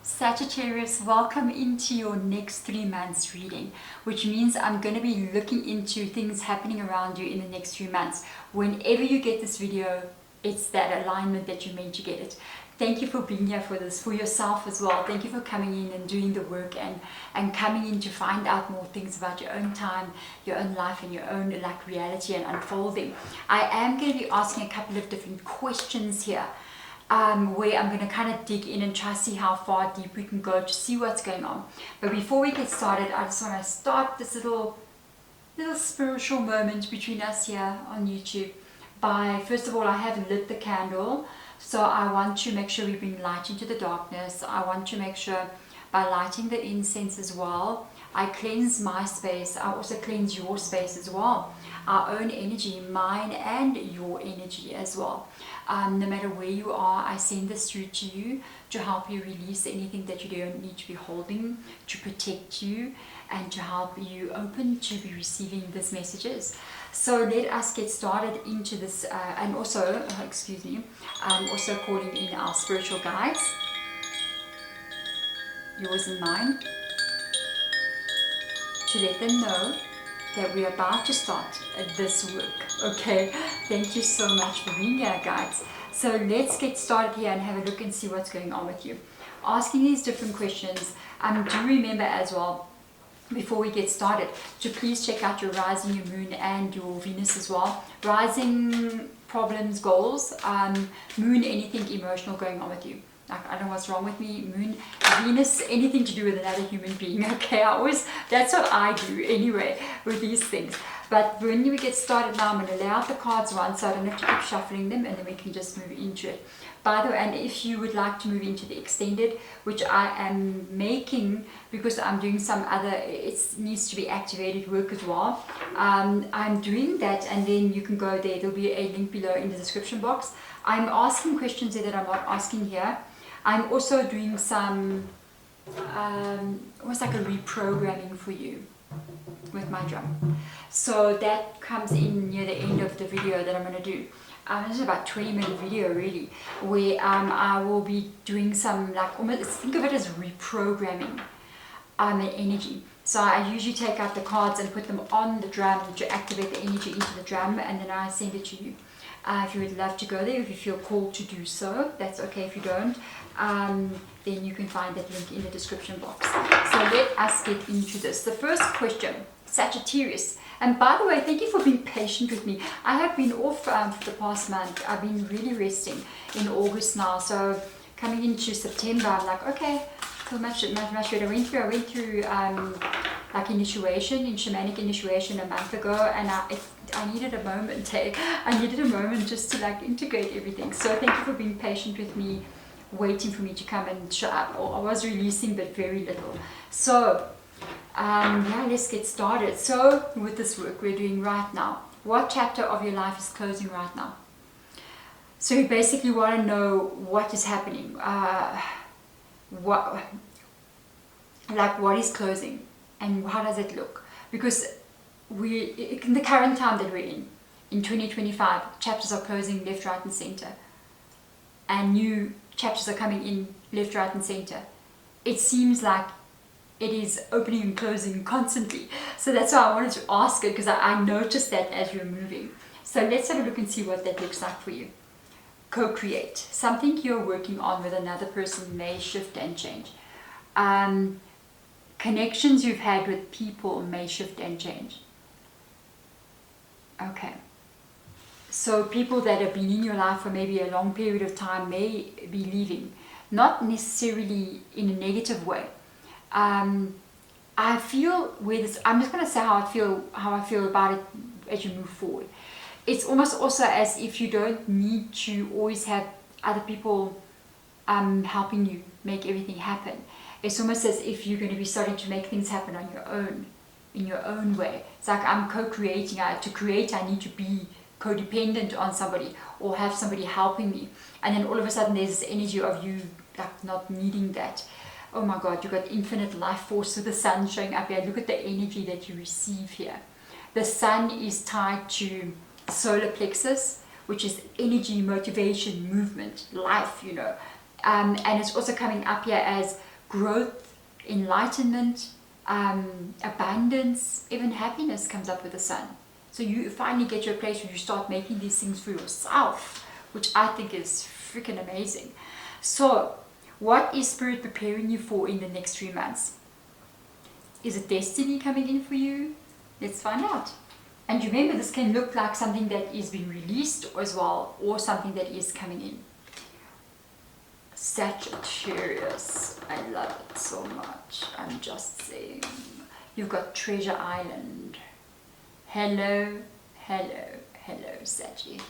Sagittarius, welcome into your next 3 months reading, which means I'm going to be looking into things happening around you in the next 3 months. Whenever you get this video, it's that alignment that you're meant to get it. Thank you for being here for this, for yourself as well. Thank you for coming in and doing the work and coming in to find out more things about your own time, your own life, and your own reality and unfolding. I am going to be asking a couple of different questions here. Where I'm going to kind of dig in and try to see how far deep we can go to see what's going on. But before we get started, I just want to start this little spiritual moment between us here on YouTube by, first of all, I have lit the candle, so I want to make sure we bring light into the darkness. I want to make sure by lighting the incense as well, I cleanse my space. I also cleanse your space as well, our own energy, mine and your energy as well. No matter where you are, I send this through to you to help you release anything that you don't need to be holding, to protect you, and to help you open to be receiving these messages. So let us get started into this, and also, excuse me, I'm also calling in our spiritual guides, yours and mine, to let them know that we're about to start this work. Okay, thank you so much for being here, guys. So let's get started here and have a look and see what's going on with you. Asking these different questions. Do remember as well, before we get started, to please check out your rising, your moon, and your Venus as well. Rising, problems, goals. Moon, anything emotional going on with you. Like, I don't know what's wrong with me. Moon, Venus, anything to do with another human being. Okay, that's what I do anyway with these things. But when we get started now, I'm going to lay out the cards once, so I don't have to keep shuffling them, and then we can just move into it. By the way, and if you would like to move into the extended, which I am making because I'm doing some other, it needs to be activated work as well. I'm doing that, and then you can go there. There'll be a link below in the description box. I'm asking questions there that I'm not asking here. I'm also doing some, almost like a reprogramming for you with my drum. So that comes in near the end of the video that I'm going to do. This is about 20-minute video really, where I will be doing some, like, almost think of it as reprogramming the energy. So I usually take out the cards and put them on the drum to activate the energy into the drum, and then I send it to you. If you would love to go there, if you feel called to do so, that's okay. If you don't, then you can find that link in the description box. So let us get into this. The first question, Sagittarius. And by the way, thank you for being patient with me. I have been off for the past month. I've been really resting in August now. So coming into September, I'm like, okay, so much better. I went through like initiation, in shamanic initiation a month ago, and I needed a moment. I needed a moment just to like integrate everything. So thank you for being patient with me, waiting for me to come and show up. I was releasing, but very little. So yeah, let's get started. So with this work we're doing right now, what chapter of your life is closing right now? So you basically want to know what is happening, what is closing and how does it look? Because in the current time that we're in 2025, chapters are closing left, right and center, and new chapters are coming in left, right and center. It seems like it is opening and closing constantly. So that's why I wanted to ask it, because I noticed that as you're moving. So let's have a look and see what that looks like for you. Co-create. Something you're working on with another person may shift and change. Connections you've had with people may shift and change. Okay. So people that have been in your life for maybe a long period of time may be leaving. Not necessarily in a negative way. I feel where this, I'm just going to say how I feel about it as you move forward. It's almost also as if you don't need to always have other people helping you make everything happen. It's almost as if you're going to be starting to make things happen on your own, in your own way. It's like I'm co-creating. To create, I need to be codependent on somebody or have somebody helping me. And then all of a sudden there's this energy of you like not needing that. Oh my God, you've got infinite life force with the sun showing up here. Look at the energy that you receive here. The sun is tied to solar plexus, which is energy, motivation, movement, life, you know. And it's also coming up here as growth, enlightenment, abundance, even happiness comes up with the Sun. So you finally get to a place where you start making these things for yourself, which I think is freaking amazing. So what is Spirit preparing you for in the next 3 months? Is it destiny coming in for you? Let's find out. And remember, this can look like something that is being released as well, or something that is coming in. Sagittarius, I love it so much. I'm just saying. You've got Treasure Island. Hello, hello, hello, Saggy.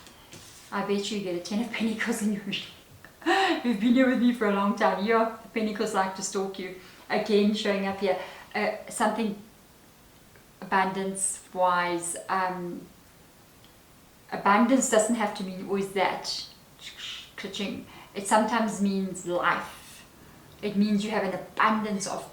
I bet you get a 10 of Pentacles in your reading. You've been here with me for a long time. Yeah, the Pentacles like to stalk you. Again, showing up here. Something abundance wise. Abundance doesn't have to mean always that. It sometimes means life. It means you have an abundance of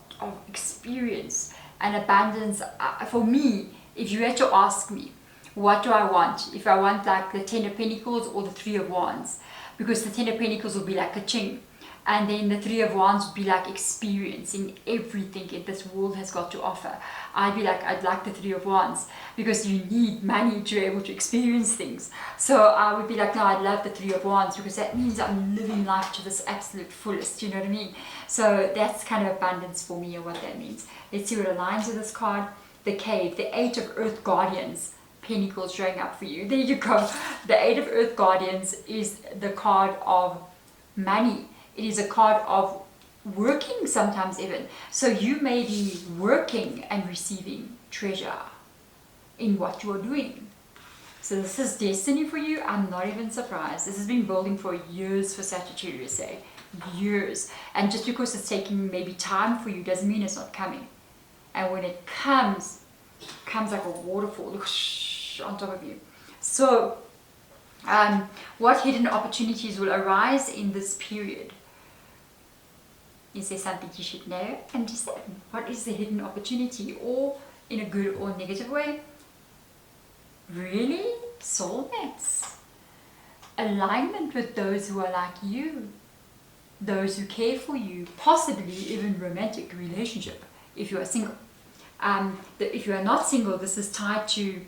experience. An abundance, for me, if you had to ask me, what do I want? If I want like the 10 of Pentacles or the 3 of Wands, because the 10 of Pentacles will be like a ching, and then the 3 of Wands would be like experiencing everything that this world has got to offer. I'd be like, I'd like the 3 of Wands, because you need money to be able to experience things. So I would be like, no, I'd love the 3 of Wands, because that means I'm living life to this absolute fullest, you know what I mean? So that's kind of abundance for me, or what that means. Let's see what aligns with this card. The Cave, the 8 of Earth Guardians, Pentacles showing up for you. There you go. The 8 of Earth Guardians is the card of money. It is a card of working sometimes even. So you may be working and receiving treasure in what you are doing. So this is destiny for you. I'm not even surprised. This has been building for years for Sagittarius, eh? Years. And just because it's taking maybe time for you doesn't mean it's not coming. And when it comes like a waterfall on top of you. So what hidden opportunities will arise in this period? Is there something you should know and discern? What is the hidden opportunity, or in a good or negative way? Really? Soulmates. Alignment with those who are like you. Those who care for you. Possibly even romantic relationship if you are single. If you are not single, this is tied to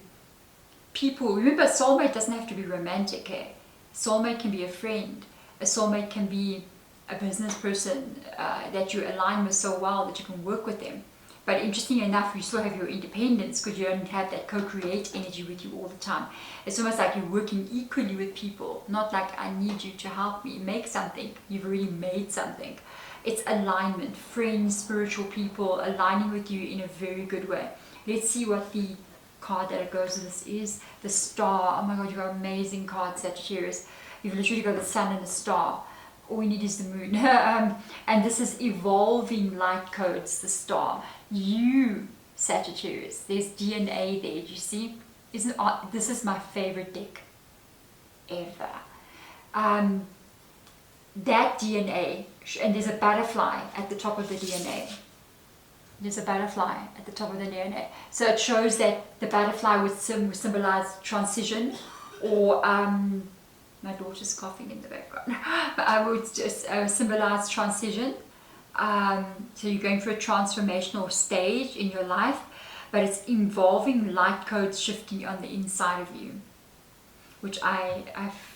people. Remember, soulmate doesn't have to be romantic. Eh? Soulmate can be a friend. A soulmate can be a business person that you align with so well that you can work with them. But interesting enough, you still have your independence because you don't have that co-create energy with you all the time. It's almost like you're working equally with people, not like I need you to help me make something. You've already made something. It's alignment, friends, spiritual people aligning with you in a very good way. Let's see what the card that goes with this is. The Star. Oh my God, you got amazing cards, Sagittarius. You've literally got the Sun and the Star. All we need is the Moon. And this is evolving light codes, the Star. You, Sagittarius, there's DNA there, do you see? This is my favorite deck ever. That DNA, and there's a butterfly at the top of the DNA. There's a butterfly at the top of the DNA. So it shows that the butterfly would symbolize transition, or my daughter's coughing in the background. But I would just symbolize transition. So you're going through a transformational stage in your life, but it's involving light codes shifting on the inside of you, which I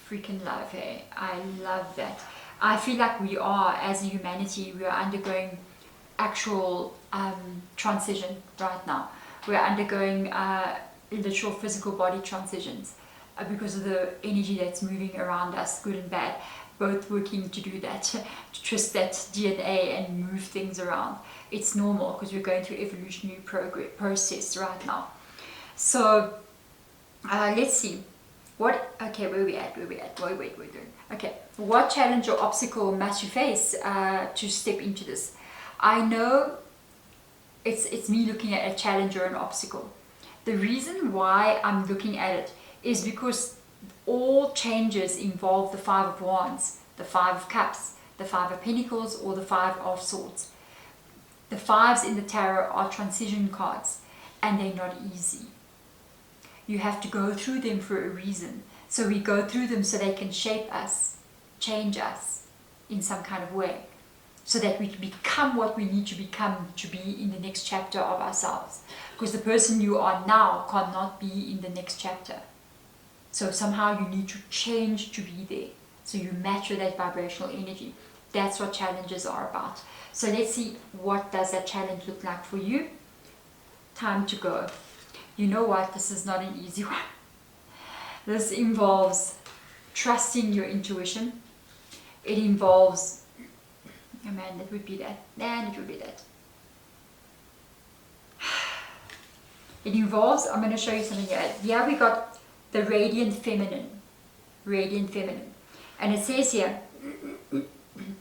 freaking love. Hey, I love that. I feel like we are, as a humanity, we are undergoing actual transition right now. We're undergoing literal physical body transitions because of the energy that's moving around us, good and bad, both working to do that, to twist that DNA and move things around. It's normal because we're going through evolutionary process right now. So let's see. Okay, where we at? Wait. Okay, what challenge or obstacle must you face to step into this? I know it's me looking at a challenge or an obstacle. The reason why I'm looking at it is because all changes involve the 5 of Wands, the 5 of Cups, the 5 of Pentacles, or the 5 of Swords. The 5s in the tarot are transition cards, and they're not easy. You have to go through them for a reason. So we go through them so they can shape us, change us in some kind of way. so that we can become what we need to become to be in the next chapter of ourselves. Because the person you are now cannot be in the next chapter. So somehow you need to change to be there. So you match with that vibrational energy. That's what challenges are about. So let's see, what does that challenge look like for you? Time to go. You know what? This is not an easy one. This involves trusting your intuition. It involves, oh man, that would be that. Man, it would be that. It involves, I'm going to show you something here. Here we got the radiant feminine. Radiant feminine. And it says here,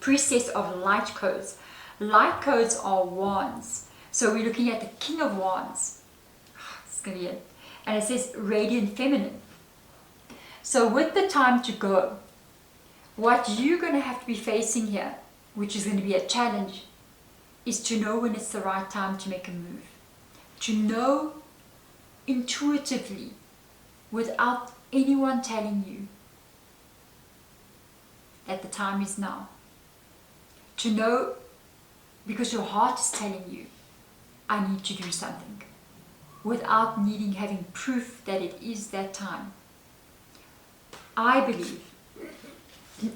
priestess of light codes. Light codes are wands. So we're looking at the king of wands. This is going to be it. And it says radiant feminine. So with the time to go, what you're going to have to be facing here, which is going to be a challenge, is to know when it's the right time to make a move. To know intuitively, without anyone telling you, that the time is now. To know because your heart is telling you, I need to do something, without having proof that it is that time. I believe,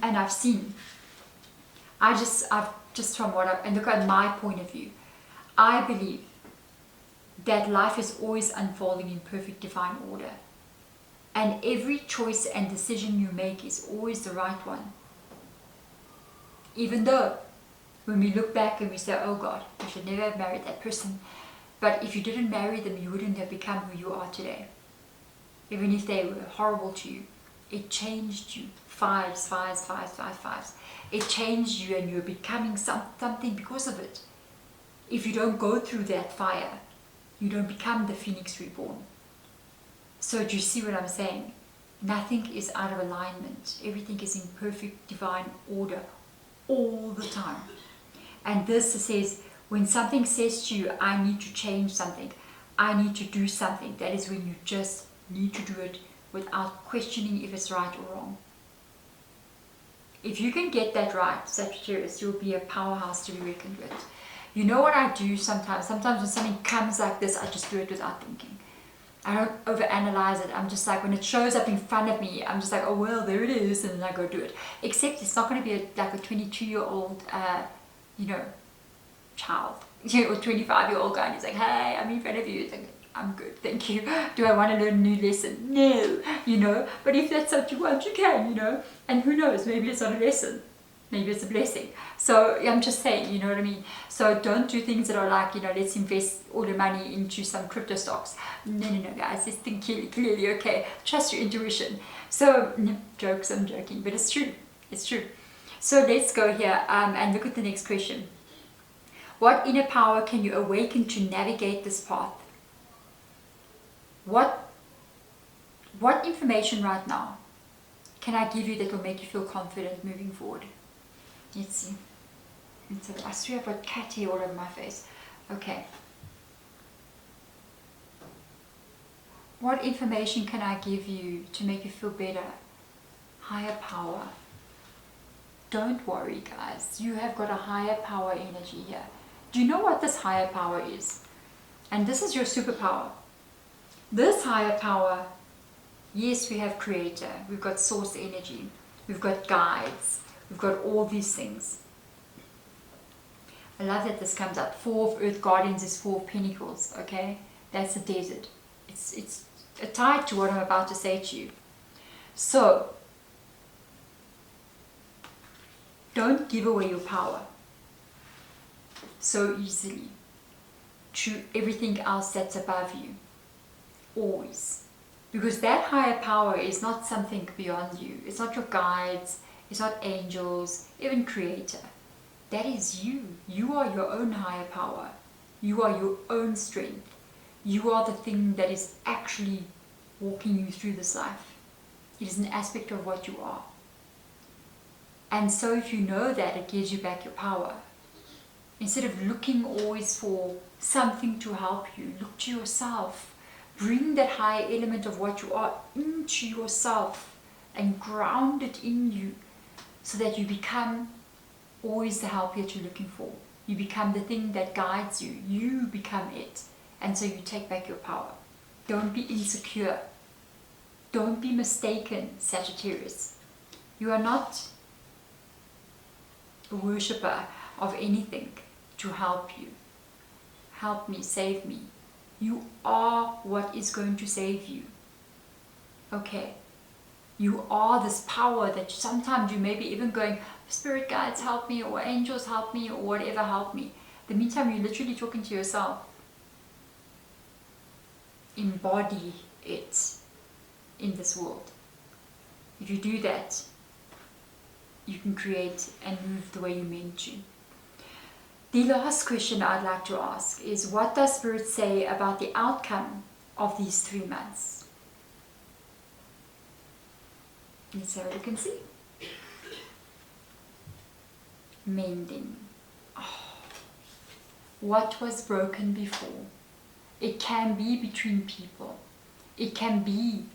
and I've seen, I've just from what and look at my point of view, I believe that life is always unfolding in perfect divine order. And every choice and decision you make is always the right one. Even though, when we look back and we say, oh God, I should never have married that person. But if you didn't marry them, you wouldn't have become who you are today. Even if they were horrible to you, it changed you. Fives. It changed you and you're becoming something because of it. If you don't go through that fire, you don't become the phoenix reborn. So do you see what I'm saying? Nothing is out of alignment. Everything is in perfect divine order all the time. And this says, when something says to you, I need to change something, I need to do something, that is when you just need to do it without questioning if it's right or wrong. If you can get that right, Sagittarius, you'll be a powerhouse to be reckoned with. You know what I do sometimes? Sometimes when something comes like this, I just do it without thinking. I don't overanalyze it. I'm just like, when it shows up in front of me, I'm just like, oh well, there it is, and then I go do it. Except it's not going to be like a 22-year-old, child, or 25-year-old guy, and he's like, hey, I'm in front of you. It's like, I'm good, thank you. Do I want to learn a new lesson? No, But if that's what you want, you can, And who knows, maybe it's not a lesson. Maybe it's a blessing. So I'm just saying, you know what I mean? So don't do things that are like, let's invest all the money into some crypto stocks. No, guys, just think clearly, okay? Trust your intuition. So, jokes, I'm joking, but it's true. It's true. So let's go here and look at the next question. What inner power can you awaken to navigate this path? What information right now can I give you that will make you feel confident moving forward? Let's see. I swear I've got cat hair all over my face. Okay. What information can I give you to make you feel better? Higher power. Don't worry, guys. You have got a higher power energy here. Do you know what this higher power is? And this is your superpower. This higher power, yes, we have creator. We've got source energy. We've got guides. We've got all these things. I love that this comes up. 4 of Earth Guardians is 4 of Pentacles, okay? That's the desert. It's tied to what I'm about to say to you. So, don't give away your power so easily to everything else that's above you. Always. Because that higher power is not something beyond you. It's not your guides. It's not angels, even creator. That is you. You are your own higher power. You are your own strength. You are the thing that is actually walking you through this life. It is an aspect of what you are. And so if you know that, it gives you back your power. Instead of looking always for something to help you, look to yourself. Bring that higher element of what you are into yourself and ground it in you, so that you become always the help that you're looking for. You become the thing that guides you. You become it. And so you take back your power. Don't be insecure. Don't be mistaken, Sagittarius. You are not a worshipper of anything to help you. Help me, save me. You are what is going to save you. Okay? You are this power that sometimes you may be even going, spirit guides help me, or angels help me, or whatever help me. The meantime, you're literally talking to yourself. Embody it in this world. If you do that, you can create and move the way you meant to. The last question I'd like to ask is, what does Spirit say about the outcome of these 3 months? Let's have a look and see. Mending. Oh, what was broken before? It can be between people. It can be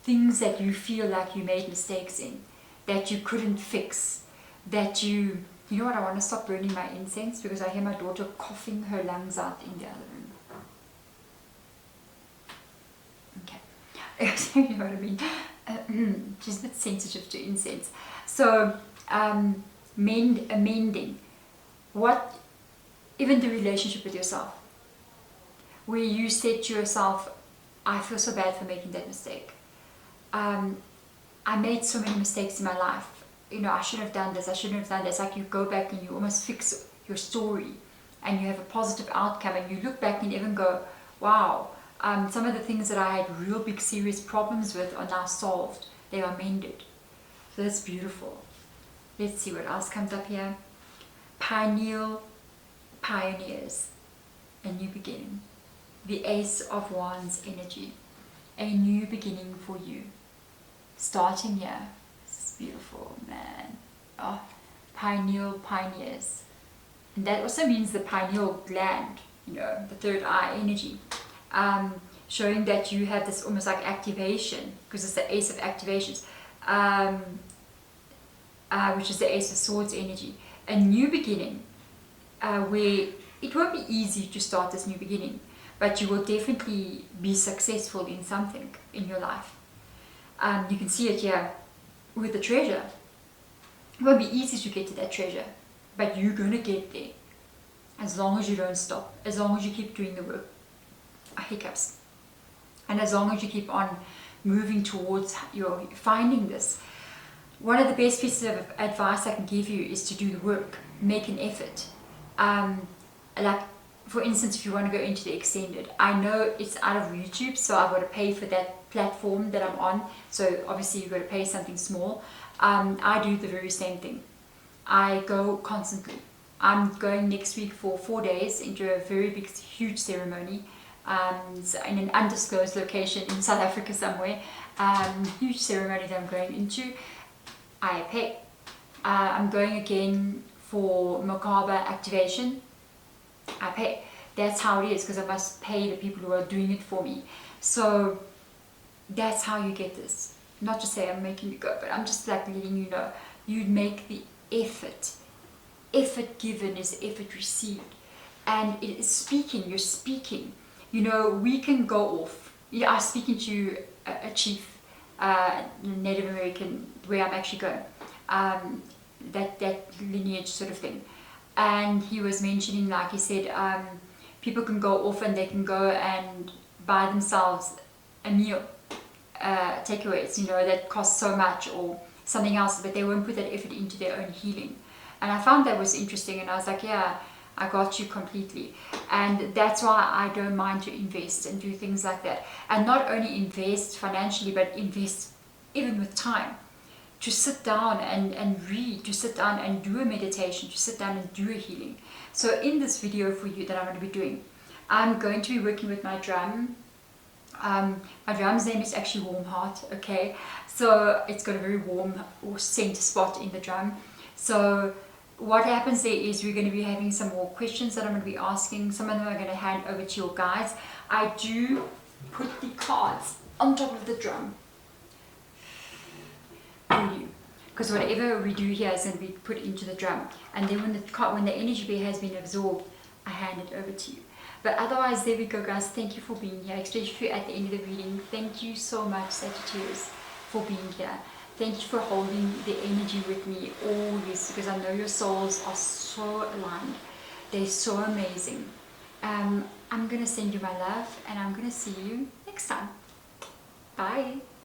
things that you feel like you made mistakes in, that you couldn't fix, that you know what, I want to stop burning my incense because I hear my daughter coughing her lungs out in the other room. Okay. You know what I mean? She's a bit sensitive to incense. So, amending. What, even the relationship with yourself, where you said to yourself, I feel so bad for making that mistake. I made so many mistakes in my life. You know, I shouldn't have done this, I shouldn't have done this. Like you go back and you almost fix your story and you have a positive outcome, and you look back and even go, wow, some of the things that I had real big serious problems with are now solved. They are mended. So that's beautiful. Let's see what else comes up here. Pineal pioneers. A new beginning. The Ace of Wands energy. A new beginning for you. Starting here. This is beautiful, man. Oh, pineal pioneers. And that also means the pineal gland, you know, the third eye energy. Showing that you have this almost like activation, because it's the Ace of activations, which is the Ace of Swords energy. A new beginning, where it won't be easy to start this new beginning, but you will definitely be successful in something in your life. You can see it here with the treasure. It won't be easy to get to that treasure, but you're going to get there as long as you don't stop, as long as you keep doing the work. Hiccups. And as long as you keep on moving towards your finding this. One of the best pieces of advice I can give you is to do the work, make an effort. Like, for instance, if you want to go into the extended, I know it's out of YouTube, so I've got to pay for that platform that I'm on, so obviously you've got to pay something small. I do the very same thing. I go constantly. I'm going next week for 4 days into a very big, huge ceremony in an undisclosed location in South Africa somewhere. Huge ceremony that I'm going into. I pay. I'm going again for Macabre activation. I pay. That's how it is, because I must pay the people who are doing it for me. So that's how you get this. Not to say I'm making you go, but I'm just like letting you know. You make the effort. Effort given is effort received. And it is speaking, you're speaking. You know, we can go off. Yeah, I was speaking to a chief, Native American, where I'm actually going. That lineage sort of thing. And he was mentioning, like he said, people can go off and they can go and buy themselves a meal, takeaways, you know, that cost so much or something else, but they won't put that effort into their own healing. And I found that was interesting, and I was like, yeah, I got you completely. And that's why I don't mind to invest and do things like that. And not only invest financially, but invest even with time. To sit down and read, to sit down and do a meditation, to sit down and do a healing. So in this video for you that I'm going to be doing, I'm going to be working with my drum. My drum's name is actually Warm Heart, okay? So it's got a very warm center spot in the drum. So what happens there is we're going to be having some more questions that I'm going to be asking. Some of them I'm going to hand over to your guides. I do put the cards on top of the drum for you, because whatever we do here is going to be put into the drum, and then when the energy bear has been absorbed, I hand it over to you. But otherwise, there we go, guys. Thank you for being here, especially if you're at the end of the reading. Thank you so much, Sagittarius, for being here. Thank you for holding the energy with me always, because I know your souls are so aligned. They're so amazing. I'm going to send you my love, and I'm going to see you next time. Bye.